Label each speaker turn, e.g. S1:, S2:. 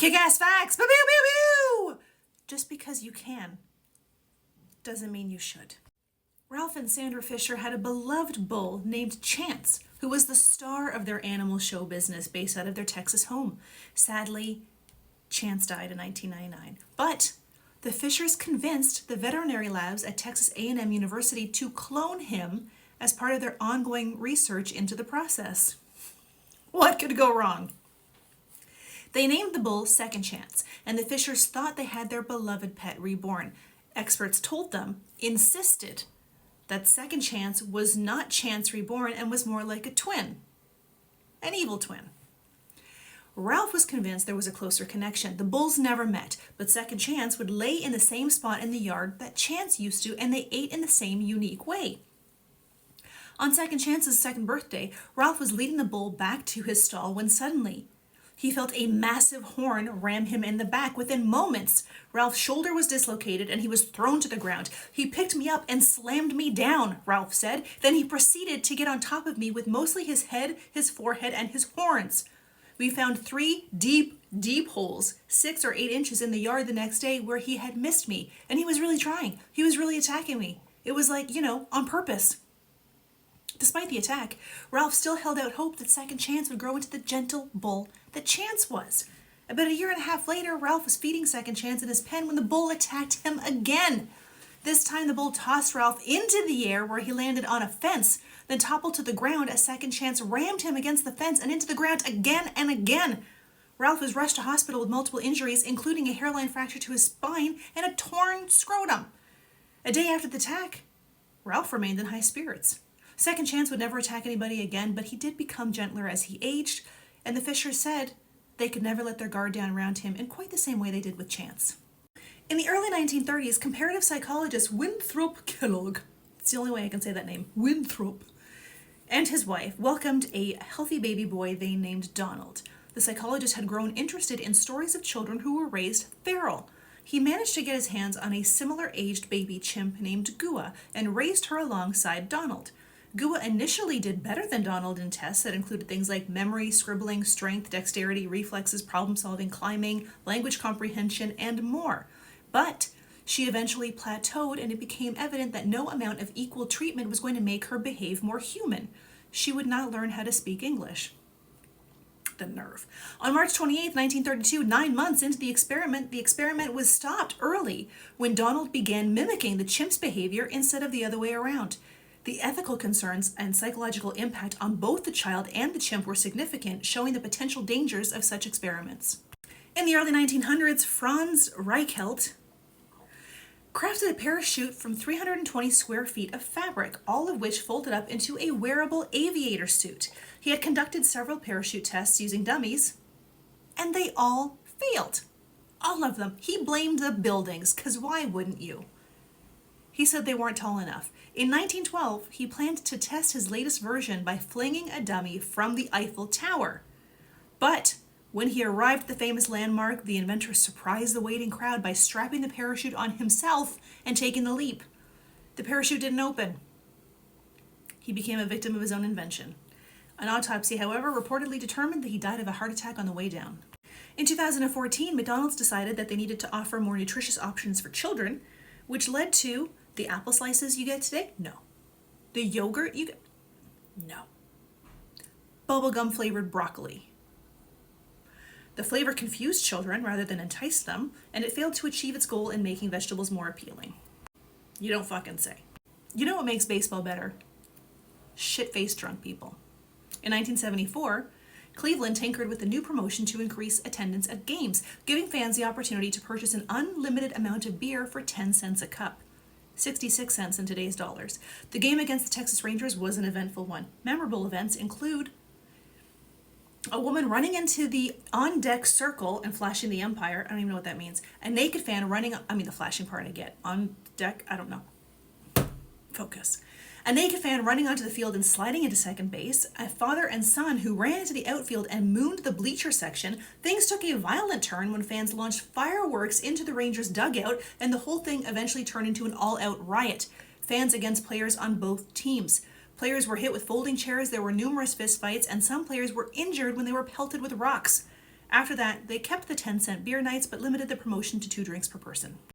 S1: Kick-ass facts! Pew, pew, pew, pew! Just because you can doesn't mean you should. Ralph and Sandra Fisher had a beloved bull named Chance, who was the star of their animal show business based out of their Texas home. Sadly, Chance died in 1999. But the Fishers convinced the veterinary labs at Texas A&M University to clone him as part of their ongoing research into the process. What could go wrong? They named the bull Second Chance, and the Fishers thought they had their beloved pet reborn. Experts told them, insisted, that Second Chance was not Chance reborn and was more like a twin. An evil twin. Ralph was convinced there was a closer connection. The bulls never met, but Second Chance would lay in the same spot in the yard that Chance used to, and they ate in the same unique way. On Second Chance's second birthday, Ralph was leading the bull back to his stall when suddenly he felt a massive horn ram him in the back. Within moments, Ralph's shoulder was dislocated and he was thrown to the ground. He picked me up and slammed me down, Ralph said. Then he proceeded to get on top of me with mostly his head, his forehead, and his horns. We found 3 deep, deep holes, 6 or 8 inches in the yard the next day where he had missed me. And he was really trying. He was really attacking me. It was like, on purpose. Despite the attack, Ralph still held out hope that Second Chance would grow into the gentle bull that Chance was. About a year and a half later, Ralph was feeding Second Chance in his pen when the bull attacked him again. This time the bull tossed Ralph into the air where he landed on a fence, then toppled to the ground as Second Chance rammed him against the fence and into the ground again and again. Ralph was rushed to hospital with multiple injuries, including a hairline fracture to his spine and a torn scrotum. A day after the attack, Ralph remained in high spirits. Second Chance would never attack anybody again, but he did become gentler as he aged, and the Fishers said they could never let their guard down around him in quite the same way they did with Chance. In the early 1930s, comparative psychologist Winthrop Kellogg, it's the only way I can say that name, Winthrop, and his wife welcomed a healthy baby boy they named Donald. The psychologist had grown interested in stories of children who were raised feral. He managed to get his hands on a similar-aged baby chimp named Gua and raised her alongside Donald. Gua initially did better than Donald in tests that included things like memory, scribbling, strength, dexterity, reflexes, problem-solving, climbing, language comprehension, and more. But she eventually plateaued, and it became evident that no amount of equal treatment was going to make her behave more human. She would not learn how to speak English. The nerve. On March 28, 1932, 9 months into the experiment was stopped early when Donald began mimicking the chimp's behavior instead of the other way around. The ethical concerns and psychological impact on both the child and the chimp were significant, showing the potential dangers of such experiments. In the early 1900s, Franz Reichelt crafted a parachute from 320 square feet of fabric, all of which folded up into a wearable aviator suit. He had conducted several parachute tests using dummies, and they all failed. All of them. He blamed the buildings, because why wouldn't you? He said they weren't tall enough. In 1912, he planned to test his latest version by flinging a dummy from the Eiffel Tower. But when he arrived at the famous landmark, the inventor surprised the waiting crowd by strapping the parachute on himself and taking the leap. The parachute didn't open. He became a victim of his own invention. An autopsy, however, reportedly determined that he died of a heart attack on the way down. In 2014, McDonald's decided that they needed to offer more nutritious options for children, which led to the apple slices you get today? No. The yogurt you get? No. Bubblegum flavored broccoli. The flavor confused children rather than enticed them, and it failed to achieve its goal in making vegetables more appealing. You don't fucking say. You know what makes baseball better? Shit-faced drunk people. In 1974, Cleveland tinkered with a new promotion to increase attendance at games, giving fans the opportunity to purchase an unlimited amount of beer for 10 cents a cup. 66 cents in today's dollars. The game against the Texas Rangers was an eventful one. Memorable events include a woman running into the on-deck circle and flashing the umpire. I don't even know what that means. A naked fan running, the flashing part I get. On deck, I don't know. Focus. A naked fan running onto the field and sliding into second base, a father and son who ran into the outfield and mooned the bleacher section. Things took a violent turn when fans launched fireworks into the Rangers' dugout, and the whole thing eventually turned into an all-out riot. Fans against players on both teams. Players were hit with folding chairs, there were numerous fistfights, and some players were injured when they were pelted with rocks. After that, they kept the 10-cent beer nights but limited the promotion to 2 drinks per person.